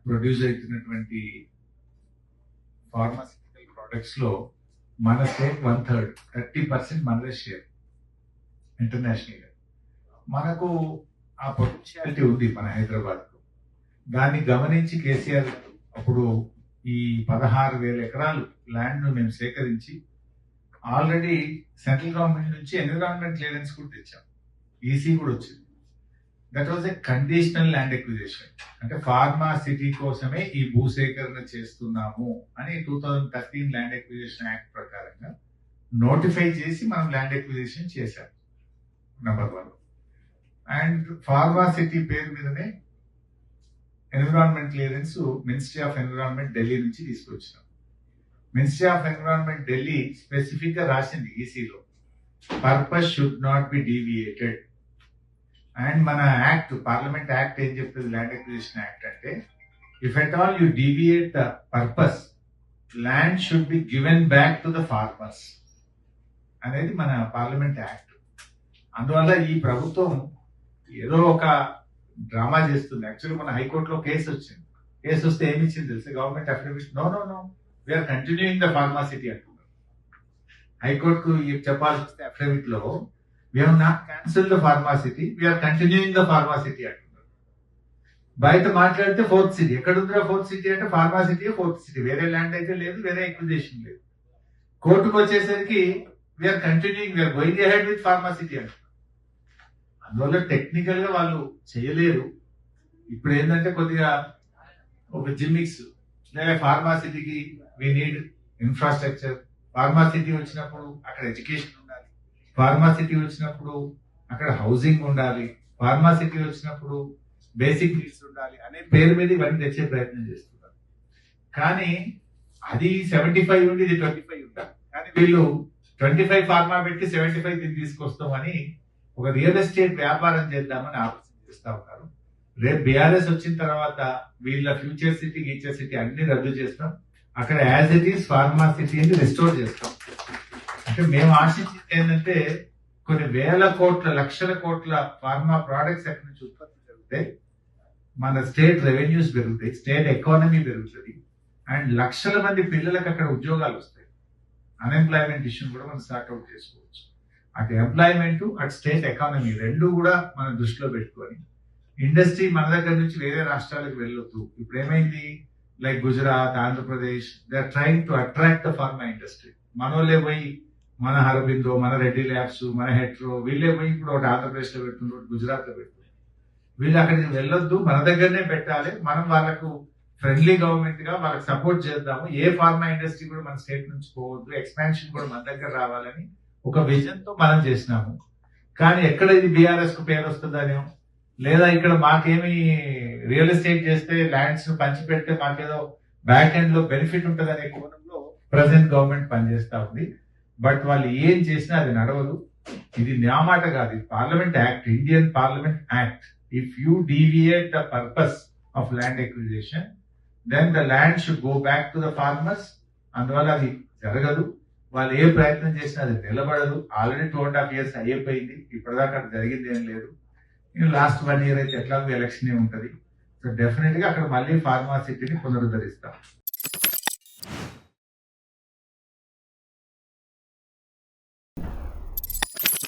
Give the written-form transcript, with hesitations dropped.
Produce అవుతున్నటువంటి pharmaceutical products లో మన స్టేట్ 1/3 30% మనదే షేర్ ఇంటర్నేషనల్ గా. మనకు ఆ పొటెన్షియాలిటీ ఉంది మన హైదరాబాద్ లో. దాన్ని గమనించి కేసీఆర్ అప్పుడు ఈ 16,000 ఎకరాలు ల్యాండ్ ను మేము సేకరించి ఆల్రెడీ సెంట్రల్ గవర్నమెంట్ నుంచి ఎన్విరాన్మెంట్ క్లియరెన్స్ కూడా తెచ్చాం, ఈసీ కూడా వచ్చింది. That was a conditional land acquisition. అంటే ఫార్మా సిటీ కోసమే ఈ భూసేకరణ చేస్తున్నాము అని 2013 ల్యాండ్ ఎక్విజిషన్ యాక్ట్ ప్రకారంగా నోటిఫై చేసి మనం ల్యాండ్ ఎక్విజిషన్ చేశాం నెంబర్ 1. అండ్ ఫార్మా సిటీ పేరు మీదనే environment clearance ministry of environment Delhi నుంచి తీసుకొచ్చినాం. Ministry of environment Delhi specific గా రాసింది ఈసీలో, purpose should not be deviated. And మన యాక్ట్, పార్లమెంట్ యాక్ట్ ఏం చెప్తుంది, ల్యాండ్ ఎక్విజిషన్ యాక్ట్ అంటే if at all you deviate the purpose, land should be given back to the farmers అనేది మన parliament act. అందువల్ల ఈ ప్రభుత్వం ఏదో ఒక డ్రామా చేస్తుంది. యాక్చువల్లీ మన హైకోర్టులో కేసు వచ్చింది. కేసు వస్తే ఏమి ఇచ్చింది తెలుసు, government affidavit no no no we're continuing the Pharma City అంటున్నారు. హైకోర్టుకు చెప్పాల్సి వస్తే అఫిడవిట్ లో we have not cancelled the pharmacity, we are continuing the pharmacity అంటున్నారు. బయట మాట్లాడితే 4th సిటీ, ఎక్కడ ఉందిరా 4th సిటీ అంటే ఫార్మాసిటీ 4th సిటీ, వేరే ల్యాండ్ అయితే లేదు, వేరే ఎక్విజిషన్ లేదు. కోర్టుకు వచ్చేసరికి we're continuing, we're going ahead with Pharma City అంటున్నారు. అందువల్ల టెక్నికల్ గా వాళ్ళు చేయలేరు. ఇప్పుడు ఏంటంటే కొద్దిగా ఒక జిమ్మిక్స్ లేదా ఫార్మాసిటీకి వీ నీడ్ ఇన్ఫ్రాస్ట్రక్చర్, ఫార్మాసిటీ వచ్చినప్పుడు అక్కడ ఎడ్యుకేషన్ ఉండాలి, ఫార్మాసిటీ వచ్చినప్పుడు అక్కడ హౌసింగ్ ఉండాలి, ఫార్మాసిటీ వచ్చినప్పుడు బేసిక్ నీడ్స్ ఉండాలి అనే పేరు మీద ఇవన్నీ తెచ్చే ప్రయత్నం చేస్తున్నారు. కానీ అది 75 ఉండి ఇది 25 ఉండాలి. కానీ వీళ్ళు 25 ఫార్మా పెట్టి 75 దీన్ని తీసుకొస్తామని ఒక రియల్ ఎస్టేట్ వ్యాపారం చేద్దామని ఆలోచన చేస్తా ఉన్నారు. రేపు బీఆర్ఎస్ వచ్చిన తర్వాత వీళ్ళ ఫ్యూచర్ సిటీ, గీచర్ సిటీ అన్ని రద్దు చేస్తాం, అక్కడ యాజ్ ఇట్ ఈస్ ఫార్మా సిటీని రిస్టోర్ చేస్తాం. అంటే మేము ఆశించింది ఏంటంటే కొన్ని వేల కోట్ల, లక్షల కోట్ల ఫార్మా ప్రోడక్ట్స్ ఎక్కడి నుంచి ఉత్పత్తి జరుగుతాయి, మన స్టేట్ రెవెన్యూస్ పెరుగుతాయి, స్టేట్ ఎకానమీ పెరుగుతుంది, అండ్ లక్షల మంది పిల్లలకు అక్కడ ఉద్యోగాలు వస్తాయి. అన్ఎంప్లాయ్మెంట్ ఇష్యూని కూడా మనం స్టార్ట్అవుట్ చేసుకోవచ్చు. అటు ఎంప్లాయ్మెంట్, అటు స్టేట్ ఎకానమీ రెండు కూడా మనం దృష్టిలో పెట్టుకొని ఇండస్ట్రీ మన దగ్గర నుంచి వేరే రాష్ట్రాలకు వెళ్ళొద్దు. ఇప్పుడు ఏమైంది, like Gujarat, Andhra Pradesh, they are trying to attract the pharma industry. మనోళ్ళే పోయి మన హరబిందో, మన రెడ్డి ల్యాబ్స్, మన హెట్రో వీళ్ళే పోయి ఇప్పుడు ఒకటి ఆంధ్రప్రదేశ్ లో పెడుతున్నారు, ఒకటి గుజరాత్ లో పెడుతున్నారు. వీళ్ళు అక్కడికి వెళ్ళొద్దు, మన దగ్గరనే పెట్టాలి. మనం వాళ్ళకు ఫ్రెండ్లీ గవర్నమెంట్ గా వాళ్ళకి సపోర్ట్ చేద్దాము. ఏ ఫార్మా ఇండస్ట్రీ కూడా మన స్టేట్ నుంచి పోవద్దు, ఎక్స్పాన్షన్ కూడా మన దగ్గర రావాలని ఒక విజన్ తో మనం చేసినాము. కానీ ఎక్కడ ఇది బీఆర్ఎస్ కు పేరు వస్తుందనో, లేదా ఇక్కడ మాకేమి రియల్ ఎస్టేట్ చేస్తే ల్యాండ్స్ ను పంచి పెడితే మాకేదో బ్యాక్ ఎండ్ లో బెనిఫిట్ ఉంటుంది అనే కోణంలో ప్రజెంట్ గవర్నమెంట్ పనిచేస్తా ఉంది. బట్ వాళ్ళు ఏం చేసినా అది నడవదు. ఇది నా మాట కాదు, ఇది parliament act, Indian parliament act. If you deviate the purpose of land acquisition, then the land should go back to the farmers. అందువల్ల అది జరగదు. వాళ్ళు ఏ ప్రయత్నం చేసినా అది నిలబడదు. ఆల్రెడీ 2.5 years అయిపోయింది, ఇప్పటిదాకా అక్కడ జరిగింది ఏం లేదు. లాస్ట్ 1 year అయితే ఎట్లాగో ఎలక్షన్ ఉంటుంది. సో డెఫినెట్ గా అక్కడ మళ్ళీ ఫార్మా సిటీని పునరుద్ధరిస్తాం.